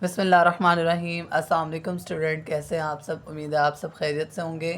बिस्मिल्लाहिर्रहमानिर्रहीम। अस्सलाम वालेकुम स्टूडेंट, कैसे हैं आप सब। उम्मीद है आप सब खैरियत से होंगे।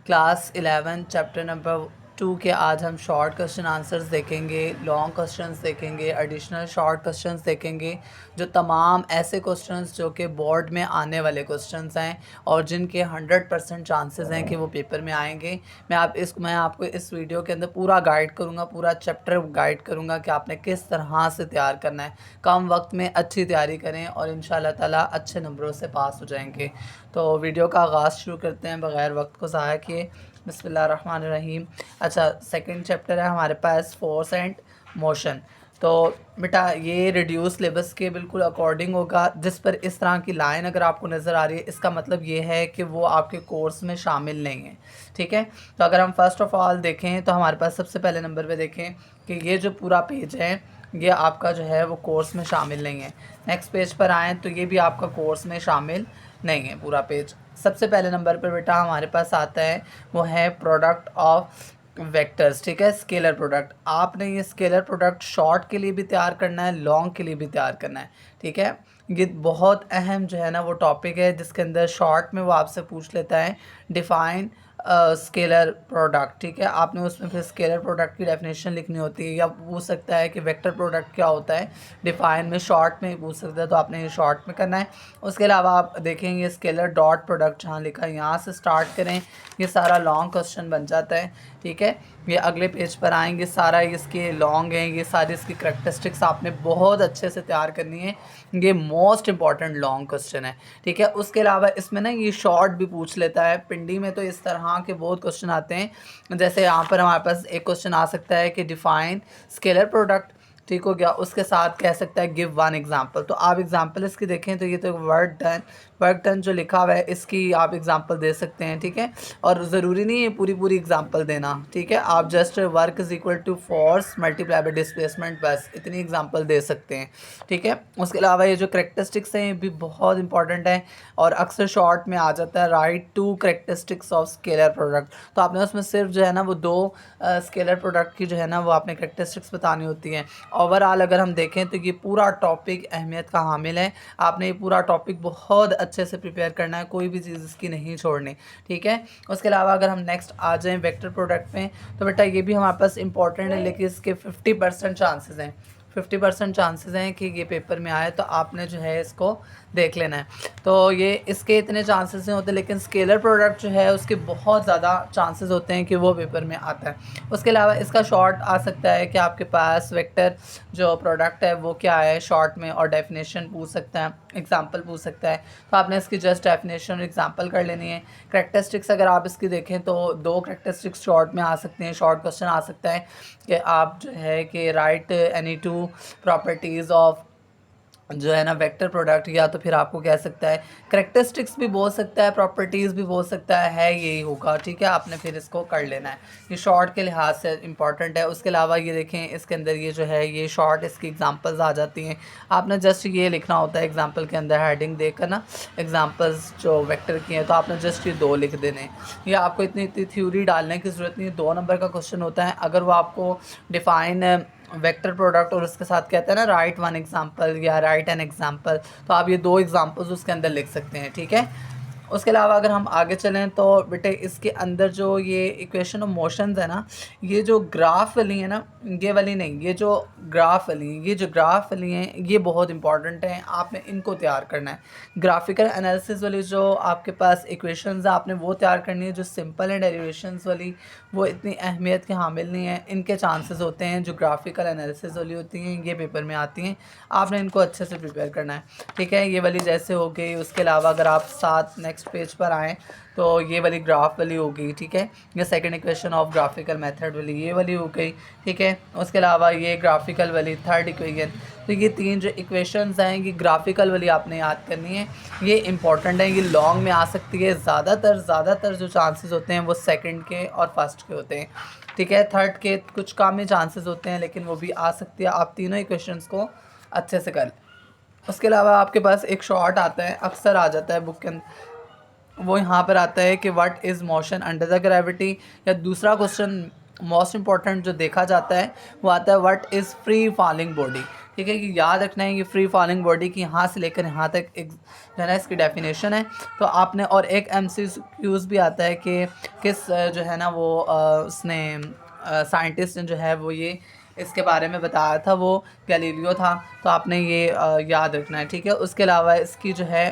क्लास 11 चैप्टर नंबर 2 के आज हम शॉर्ट क्वेश्चन आंसर्स देखेंगे, लॉन्ग क्वेश्चंस देखेंगे, एडिशनल शॉर्ट क्वेश्चंस देखेंगे, जो तमाम ऐसे क्वेश्चंस जो कि बोर्ड में आने वाले क्वेश्चंस हैं और जिनके 100% चांसेस हैं कि वो पेपर में आएंगे। मैं आपको इस वीडियो के अंदर पूरा गाइड करूँगा, पूरा चैप्टर गाइड करूँगा कि आपने किस तरह से तैयार करना है। कम वक्त में अच्छी तैयारी करें और इंशाल्लाह ताला अच्छे नंबरों से पास हो जाएंगे। तो वीडियो का आगाज़ शुरू करते हैं बग़ैर वक्त को ज़ाया किए। बिस्मिल्लाहिर्रहमानिर्रहीम। अच्छा, सेकंड चैप्टर है हमारे पास फोर्स एंड मोशन। तो बेटा ये रिड्यूस सिलेबस के बिल्कुल अकॉर्डिंग होगा। जिस पर इस तरह की लाइन अगर आपको नज़र आ रही है, इसका मतलब ये है कि वो आपके कोर्स में शामिल नहीं है। ठीक है, तो अगर हम फर्स्ट ऑफ़ ऑल देखें तो हमारे पास सबसे पहले नंबर पे देखें कि ये जो पूरा पेज है ये आपका जो है वो कोर्स में शामिल नहीं है। नेक्स्ट पेज पर आएँ तो ये भी आपका कोर्स में शामिल नहीं है पूरा पेज। सबसे पहले नंबर पर बेटा हमारे पास आता है वो है प्रोडक्ट ऑफ वेक्टर्स। ठीक है, स्केलर प्रोडक्ट। आपने ये स्केलर प्रोडक्ट शॉर्ट के लिए भी तैयार करना है, लॉन्ग के लिए भी तैयार करना है। ठीक है, ये बहुत अहम जो है ना वो टॉपिक है जिसके अंदर शॉर्ट में वो आपसे पूछ लेता है डिफ़ाइन स्केलर प्रोडक्ट। ठीक है, आपने उसमें फिर स्केलर प्रोडक्ट की डेफिनेशन लिखनी होती है, या पूछ सकता है कि वेक्टर प्रोडक्ट क्या होता है, डिफ़ाइन में शॉर्ट में पूछ सकता है, तो आपने ये शॉर्ट में करना है। उसके अलावा आप देखेंगे स्केलर डॉट प्रोडक्ट जहाँ लिखा है यहाँ से स्टार्ट करें, ये सारा लॉन्ग क्वेश्चन बन जाता है। ठीक है, ये अगले पेज पर आएंगे, सारा इसके लॉन्ग हैं, ये सारी इसकी करैक्टरिस्टिक्स आपने बहुत अच्छे से तैयार करनी है। ये मोस्ट इंपॉर्टेंट लॉन्ग क्वेश्चन है। ठीक है, उसके अलावा इसमें ना ये शॉर्ट भी पूछ लेता है। पिंडी में तो इस तरह के बहुत क्वेश्चन आते हैं, जैसे यहाँ पर हमारे पास एक क्वेश्चन आ सकता है कि डिफाइन स्केलर प्रोडक्ट। ठीक हो गया, उसके साथ कह सकता है गिव वन एग्जांपल। तो आप एग्जांपल इसकी देखें तो ये तो वर्क डन जो लिखा हुआ है इसकी आप एग्जांपल दे सकते हैं। ठीक है, और ज़रूरी नहीं है पूरी पूरी एग्जांपल देना। ठीक है, आप just work is equal to force multiply by displacement, बस इतनी एग्जांपल दे सकते हैं। ठीक है, उसके अलावा ये जो करेक्टरिस्टिक्स हैं ये भी बहुत इंपॉर्टेंट है और अक्सर शॉर्ट में आ जाता है, right to characteristics of scalar product. तो आपने उसमें सिर्फ जो है ना वो दो स्केलर प्रोडक्ट की जो है ना वो आपने करेक्टरिस्टिक्स बतानी होती हैं। ओवरऑल अगर हम देखें तो ये पूरा टॉपिक अहमियत का हामिल है। आपने ये पूरा टॉपिक बहुत अच्छे से प्रिपेयर करना है, कोई भी चीज़ इसकी नहीं छोड़नी। ठीक है, उसके अलावा अगर हम नेक्स्ट आ जाएं वेक्टर प्रोडक्ट में तो बेटा ये भी हमारे पास इंपॉर्टेंट है, लेकिन इसके 50% चांसेस हैं। 50% चांसेस हैं कि ये पेपर में आए, तो आपने जो है इसको देख लेना है। तो ये इसके इतने चांसेस नहीं होते, लेकिन स्केलर प्रोडक्ट जो है उसके बहुत ज़्यादा चांसेस होते हैं कि वो पेपर में आता है। उसके अलावा इसका शॉर्ट आ सकता है कि आपके पास वेक्टर जो प्रोडक्ट है वो क्या है शॉर्ट में, और डेफिनेशन पूछ सकता है, एग्जांपल पूछ सकता है। तो आपने इसकी जस्ट डेफिनेशन और एग्जांपल कर लेनी है। करैक्टरिस्टिक्स अगर आप इसकी देखें तो दो करैक्टरिस्टिक्स शॉर्ट में आ सकते हैं। शॉर्ट क्वेश्चन आ सकता है कि आप जो है कि right any two properties of जो है ना वेक्टर प्रोडक्ट, या तो फिर आपको कह सकता है करेक्टरिस्टिक्स भी बोल सकता है, प्रॉपर्टीज़ भी बोल सकता है यही होगा। ठीक है, आपने फिर इसको कर लेना है, ये शॉर्ट के लिहाज से इंपॉर्टेंट है। उसके अलावा ये देखें इसके अंदर ये जो है ये शॉर्ट इसकी एग्जांपल्स आ जाती हैं। आपने जस्ट ये लिखना होता है एग्जांपल के अंदर हेडिंग देकर ना, एग्जांपल्स जो वेक्टर की हैं, तो आपने जस्ट ये दो लिख देने। ये आपको इतनी इतनी थ्योरी डालने की ज़रूरत नहीं है। 2 नंबर का क्वेश्चन होता है, अगर वो आपको डिफ़ाइन वेक्टर प्रोडक्ट और उसके साथ कहते हैं ना राइट वन एग्जांपल या राइट एन एग्जांपल, तो आप ये दो एग्जांपल्स उसके अंदर लिख सकते हैं। ठीक है, उसके अलावा अगर हम आगे चलें तो बेटे इसके अंदर जो ये इक्वेशन ऑफ मोशंस है ना, ये जो ग्राफ वाली है ना, ये वाली नहीं, ये जो ग्राफ वाली हैं, ये जो ग्राफ वाली हैं ये बहुत इंपॉर्टेंट हैं, आपने इनको तैयार करना है। ग्राफिकल एनालिसिस वाली जो आपके पास इक्वेशंस है आपने वो तैयार करनी है। जो सिंपल एंड डेरिवेशंस वाली वो इतनी अहमियत के हामिल नहीं है, इनके चांसेस होते हैं। जो ग्राफिकल एनालिसिस वाली होती हैं ये पेपर में आती हैं, आपने इनको अच्छे से प्रिपेयर करना है। ठीक है, ये वाली जैसे हो गई। उसके अलावा अगर आप साथ नेक्स्ट पेज पर आएँ तो ये वाली ग्राफ वाली हो गई। ठीक है, ये second equation of graphical method वाली ये वाली हो गई। ठीक है, उसके अलावा ये ग्राफिकल वाली थर्ड इक्वेशन। तो ये तीन जो इक्वेशंस हैं ये ग्राफिकल वाली आपने याद करनी है, ये इंपॉर्टेंट है। ये लॉन्ग में आ सकती है, ज़्यादातर जो चांसेस होते हैं वो सेकंड के और फर्स्ट के होते हैं। ठीक है, थर्ड के कुछ कम ही चांसेस होते हैं, लेकिन वो भी आ सकती है। आप तीनों इक्वेशंस को अच्छे से कर। उसके अलावा आपके पास एक शॉर्ट आता है, अक्सर आ जाता है बुक के अंदर, वो यहाँ पर आता है कि what is motion under the gravity. या दूसरा क्वेश्चन मोस्ट इंपॉर्टेंट जो देखा जाता है वो आता है what is free falling body. ठीक है, ये याद रखना है, ये फ्री फॉलिंग बॉडी की यहाँ से लेकर यहाँ तक एक जो है ना इसकी डेफिनेशन है। तो आपने और एक MCQs भी आता है कि किस जो है ना वो उसने साइंटिस्ट ने जो है वो ये इसके बारे में बताया था, वो गैलीलियो था। तो आपने ये याद रखना है, ठीक है। उसके अलावा इसकी जो है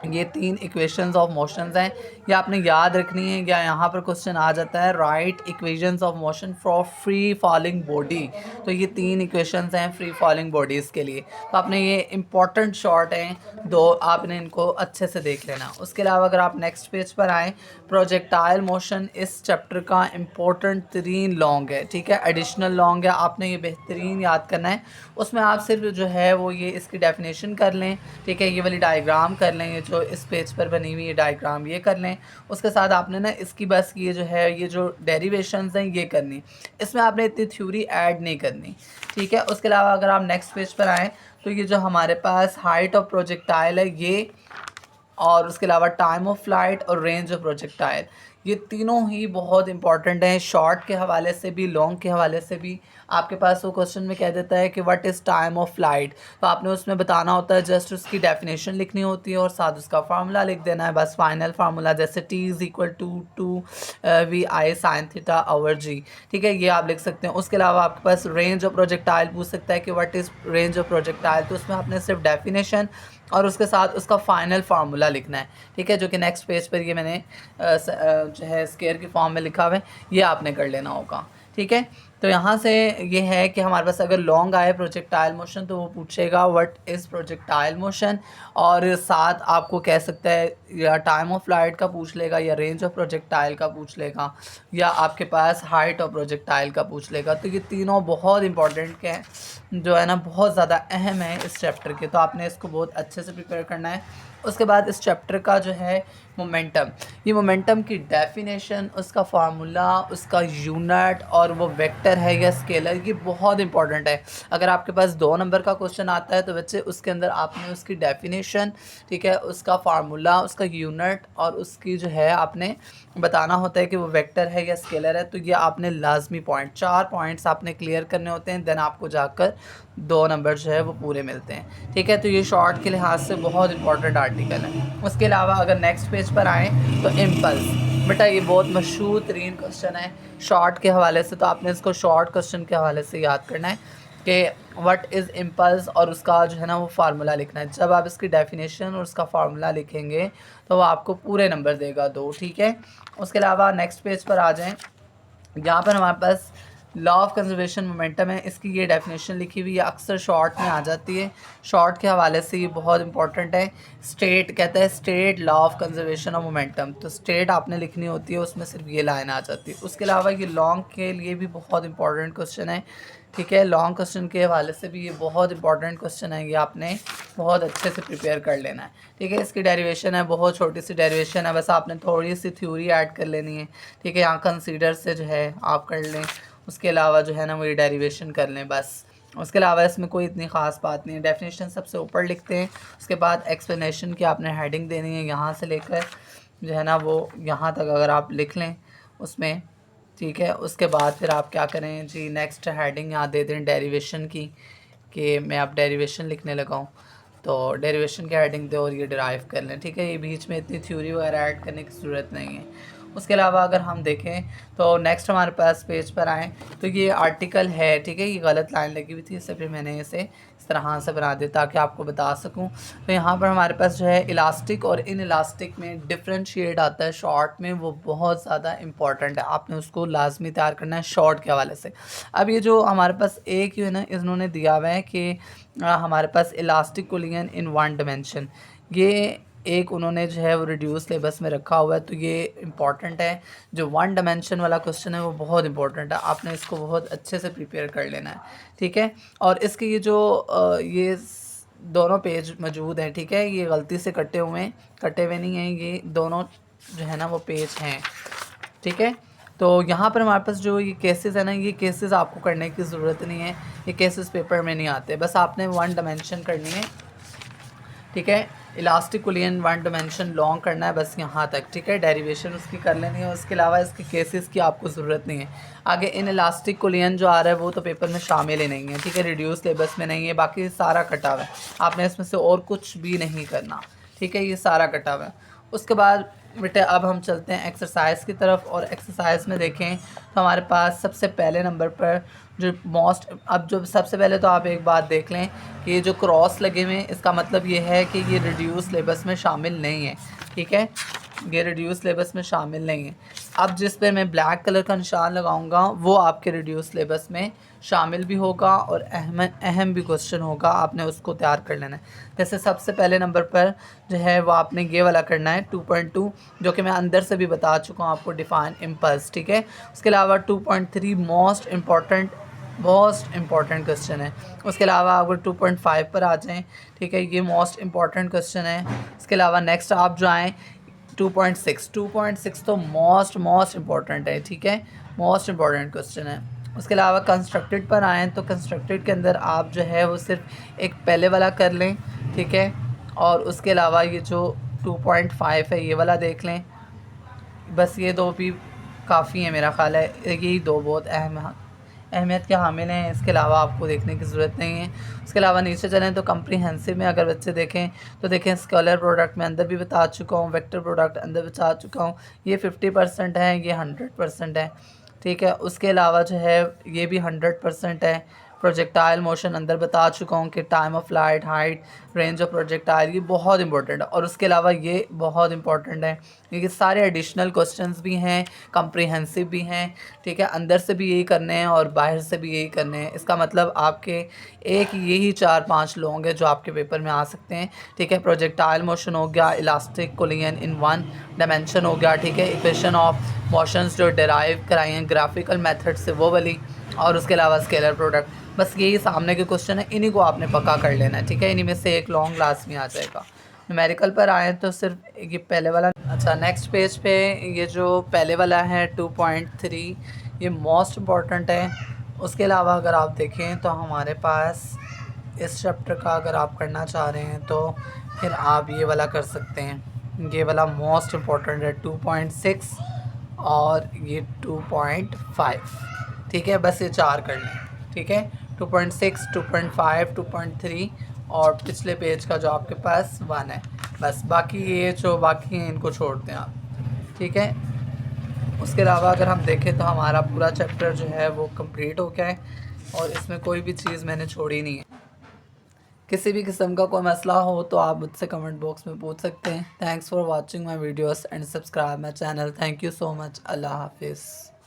ये 3 इक्वेशंस ऑफ मोशंस हैं, ये आपने याद रखनी है। या यहाँ पर क्वेश्चन आ जाता है right equations of motion for free falling body. तो ये 3 इक्वेशंस हैं फ्री फॉलिंग बॉडीज़ के लिए। तो आपने ये इंपॉर्टेंट शॉर्ट हैं दो, आपने इनको अच्छे से देख लेना। उसके अलावा अगर आप नेक्स्ट पेज पर आएँ, प्रोजेक्टाइल मोशन इस चैप्टर का इम्पोर्टेंट तरीन लॉन्ग है, ठीक है, एडिशनल लॉन्ग है, आपने ये बेहतरीन याद करना है। उसमें आप सिर्फ जो है वो ये इसकी डेफिनेशन कर लें, ठीक है, ये वाली डायग्राम कर लें, ये जो इस पेज पर बनी हुई है डायग्राम ये कर लें। उसके साथ आपने ना इसकी बस ये जो है ये जो डेरिवेशंस हैं ये करनी, इसमें आपने इतनी थ्योरी ऐड नहीं करनी, ठीक है। उसके अलावा अगर आप नेक्स्ट पेज पर आएँ तो ये जो हमारे पास हाइट ऑफ प्रोजेक्टाइल है ये, और उसके अलावा टाइम ऑफ फ्लाइट और रेंज ऑफ प्रोजेक्टाइल, ये तीनों ही बहुत इंपॉर्टेंट हैं, शॉर्ट के हवाले से भी लॉन्ग के हवाले से भी। आपके पास वो क्वेश्चन में कह देता है कि what is time of flight, तो आपने उसमें बताना होता है, जस्ट उसकी डेफिनेशन लिखनी होती है और साथ उसका फार्मूला लिख देना है, बस फाइनल फार्मूला, जैसे T=2 VI sin theta over G, ठीक है, ये आप लिख सकते हैं। उसके अलावा आपके पास रेंज ऑफ प्रोजेक्टाइल पूछ सकता है कि what is range of projectile, तो उसमें आपने सिर्फ डेफिनेशन और उसके साथ उसका फाइनल फार्मूला लिखना है, ठीक है, जो कि नेक्स्ट पेज पर ये मैंने जो है स्केयर की फॉर्म में लिखा हुआ है, ये आपने कर लेना होगा, ठीक है। तो यहाँ से ये है कि हमारे पास अगर लॉन्ग आए प्रोजेक्टाइल मोशन तो वो पूछेगा व्हाट इज़ प्रोजेक्टाइल मोशन, और साथ आपको कह सकता है या टाइम ऑफ फ्लाइट का पूछ लेगा, या रेंज ऑफ प्रोजेक्टाइल का पूछ लेगा, या आपके पास हाइट ऑफ प्रोजेक्टाइल का पूछ लेगा। तो ये तीनों बहुत इंपॉर्टेंट के हैं, जो है ना बहुत ज़्यादा अहम है इस चैप्टर के, तो आपने इसको बहुत अच्छे से प्रिपेयर करना है। उसके बाद इस चैप्टर का जो है मोमेंटम, ये मोमेंटम की डेफिनेशन, उसका फार्मूला, उसका यूनिट और वो वेक्टर है या स्केलर, ये बहुत इंपॉर्टेंट है। अगर आपके पास 2 नंबर का क्वेश्चन आता है तो बच्चे उसके अंदर आपने उसकी डेफिनेशन, ठीक है, उसका फार्मूला, उसका यूनिट और उसकी जो है आपने बताना होता है कि वो वेक्टर है या स्केलर है। तो ये आपने लाजमी पॉइंट 4 पॉइंट्स आपने क्लियर करने होते हैं, देन आपको जाकर 2 नंबर जो है वो पूरे मिलते हैं, ठीक है। तो ये शॉर्ट के लिहाज से बहुत इंपॉर्टेंट आर्टिकल है। उसके अलावा अगर नेक्स्ट पेज पर आएँ तो इम्पल्स, बेटा ये बहुत मशहूर तरीन क्वेश्चन है शॉर्ट के हवाले से, तो आपने इसको शॉर्ट क्वेश्चन के हवाले से याद करना है कि व्हाट इज़ इम्पल्स और उसका जो है ना वो फार्मूला लिखना है। जब आप इसकी डेफिनेशन और उसका फार्मूला लिखेंगे तो वो आपको पूरे नंबर देगा 2, ठीक है। उसके अलावा नेक्स्ट पेज पर आ जाएँ, यहाँ पर हमारे पास लॉ ऑफ कंजर्वेशन मोमेंटम है, इसकी ये डेफिनेशन लिखी हुई है, अक्सर शॉर्ट में आ जाती है, शॉर्ट के हवाले से ये बहुत इंपॉर्टेंट है। स्टेट कहता है state law of conservation of momentum, तो स्टेट आपने लिखनी होती है, उसमें सिर्फ ये लाइन आ जाती है। उसके अलावा ये लॉन्ग के लिए भी बहुत इंपॉर्टेंट क्वेश्चन है, ठीक है, लॉन्ग क्वेश्चन के हवाले से भी ये बहुत इंपॉर्टेंट क्वेश्चन है, ये आपने बहुत अच्छे से प्रिपेयर कर लेना है, ठीक है। इसकी डेरिवेशन है, बहुत छोटी सी डेरिवेशन है, बस आपने थोड़ी सी थ्योरी ऐड कर लेनी है, ठीक है, यहाँ कंसीडर से जो है आप कर लें। उसके अलावा जो है ना वो ये डेरिवेशन कर लें बस। उसके अलावा इसमें कोई इतनी ख़ास बात नहीं है। डेफिनेशन सबसे ऊपर लिखते हैं, उसके बाद एक्सप्लेनेशन की आपने हेडिंग देनी है, यहाँ से लेकर जो है ना वो यहाँ तक अगर आप लिख लें उसमें, ठीक है। उसके बाद फिर आप क्या करें जी, नेक्स्ट हेडिंग यहाँ दे दें डेरिवेशन की, कि मैं आप डेरिवेशन लिखने लगाऊँ, तो डेरिवेशन की हेडिंग दे और ये डिराइव कर लें, ठीक है। ये बीच में इतनी थ्योरी वगैरह ऐड करने की ज़रूरत नहीं है। उसके अलावा अगर हम देखें तो नेक्स्ट हमारे पास पेज पर आएँ तो ये आर्टिकल है, ठीक है, ये गलत लाइन लगी हुई थी, इससे फिर मैंने इसे इस तरह से बना दिया ताकि आपको बता सकूं। तो यहाँ पर हमारे पास जो है इलास्टिक और इन इलास्टिक में डिफरेंशिएट आता है शॉर्ट में, वो बहुत ज़्यादा इंपॉर्टेंट है, आपने उसको लाजमी तैयार करना है शॉर्ट के हवाले से। अब ये जो हमारे पास एक है ना इन्होंने दिया हुआ है कि हमारे पास इलास्टिक कोलियन इन 1 डायमेंशन, ये एक उन्होंने जो है वो रिड्यूस सिलेबस में रखा हुआ है, तो ये इंपॉर्टेंट है। जो 1 डायमेंशन वाला क्वेश्चन है वो बहुत इंपॉर्टेंट है, आपने इसको बहुत अच्छे से प्रिपेयर कर लेना है, ठीक है। और इसके ये जो ये दोनों पेज मौजूद हैं, ठीक है, ये गलती से कटे हुए नहीं हैं, ये दोनों जो है ना वो पेज हैं, ठीक है। तो यहाँ पर हमारे पास जो ये केसेस है ना, ये केसेस आपको करने की ज़रूरत नहीं है, ये केसेस पेपर में नहीं आते, बस आपने 1 डायमेंशन करनी है, ठीक है। इलास्टिक कुलियन वन डायमेंशन लॉन्ग करना है बस यहाँ तक, ठीक है। डेरिवेशन उसकी कर लेनी है, उसके अलावा इसके केसेस की आपको ज़रूरत नहीं है। आगे इन इलास्टिक कुलियन जो आ रहा है वो तो पेपर में शामिल ही नहीं है, ठीक है, रिड्यूस सिलेबस में नहीं है, बाकी सारा कटा हुआ है, आपने इसमें से और कुछ भी नहीं करना, ठीक है, ये सारा कटा हुआ है। उसके बाद बेटे अब हम चलते हैं एक्सरसाइज की तरफ, और एक्सरसाइज में देखें तो हमारे पास सबसे पहले नंबर पर जो अब जो सबसे पहले तो आप एक बात देख लें कि ये जो क्रॉस लगे हुए हैं इसका मतलब ये है कि ये रिड्यूस सिलेबस में शामिल नहीं है, ठीक है, ये रिड्यूस सिलेबस में शामिल नहीं है। अब जिस पे मैं ब्लैक कलर का निशान लगाऊंगा वो आपके रिड्यूस सिलेबस में शामिल भी होगा और अहम भी क्वेश्चन होगा, आपने उसको तैयार कर लेना है। जैसे सबसे पहले नंबर पर जो है वो आपने ये वाला करना है 2.2, जो कि मैं अंदर से भी बता चुका हूँ आपको, डिफाइन इम्पल्स, ठीक है। उसके अलावा 2.3 मोस्ट इम्पॉर्टेंट क्वेश्चन है। उसके अलावा अगर 2.5 पर आ जाएँ, ठीक है, ये मोस्ट इम्पॉर्टेंट क्वेश्चन है। इसके अलावा नेक्स्ट आप जो आएँ 2.6 तो मोस्ट इम्पॉर्टेंट है, ठीक है, मोस्ट इम्पॉर्टेंट क्वेश्चन है। उसके अलावा कंस्ट्रक्टेड पर आएँ तो कंस्ट्रक्टेड के अंदर आप जो है वो सिर्फ एक पहले वाला कर लें, ठीक है, और उसके अलावा ये जो 2.5 है ये वाला देख लें, बस ये दो भी काफ़ी है मेरा ख़्याल है, यही दो बहुत अहमियत के हामिल हैं, इसके अलावा आपको देखने की ज़रूरत नहीं है। उसके अलावा नीचे चलें तो कम्प्रीहेंसिव में अगर बच्चे देखें तो देखें स्केलर प्रोडक्ट में अंदर भी बता चुका हूँ, वेक्टर प्रोडक्ट अंदर बता चुका हूँ, ये 50% है, ये 100% है, ठीक है। उसके अलावा जो है ये भी 100% है। प्रोजेक्टाइल मोशन अंदर बता चुका हूँ कि time of light, height, range of projectile, ये बहुत इंपॉर्टेंट है। और उसके अलावा ये बहुत इंपॉर्टेंट है, ये सारे एडिशनल क्वेश्चंस भी हैं, कम्प्रीहेंसिव भी हैं, ठीक है, अंदर से भी यही करने हैं और बाहर से भी यही करने हैं। इसका मतलब आपके एक यही 4-5 लोग हैं जो आपके पेपर में आ सकते हैं, ठीक है। प्रोजेक्टाइल मोशन हो गया, इलास्टिक कुलियन इन वन डायमेंशन हो गया, ठीक है, इक्वेशन ऑफ मोशंस जो डिराइव कराई हैं ग्राफिकल मेथड से वो वाली, और उसके अलावा स्केलर प्रोडक्ट, बस यही सामने के क्वेश्चन है, इन्हीं को आपने पक्का कर लेना है, ठीक है, इन्हीं में से एक लॉन्ग लास्ट में आ जाएगा। न्यूमेरिकल पर आए तो सिर्फ ये पहले वाला, अच्छा नेक्स्ट पेज पे ये जो पहले वाला है 2.3 ये मोस्ट इम्पॉर्टेंट है। उसके अलावा अगर आप देखें तो हमारे पास इस चैप्टर का अगर आप करना चाह रहे हैं तो फिर आप ये वाला कर सकते हैं, ये वाला मोस्ट इम्पॉर्टेंट है 2.6 और ये 2.5, ठीक है, बस ये 4 कर लें, ठीक है, 2.6, 2.5, 2.3 और पिछले पेज का जो आपके पास 1 है, बस बाकी ये जो बाकी हैं इनको छोड़ते हैं आप, ठीक है। उसके अलावा अगर हम देखें तो हमारा पूरा चैप्टर जो है वो कंप्लीट हो गया है और इसमें कोई भी चीज़ मैंने छोड़ी नहीं है। किसी भी किस्म का कोई मसला हो तो आप मुझसे कमेंट बॉक्स में पूछ सकते हैं। Thanks for watching my videos and subscribe my channel. Thank you so much. Allah हाफिज़।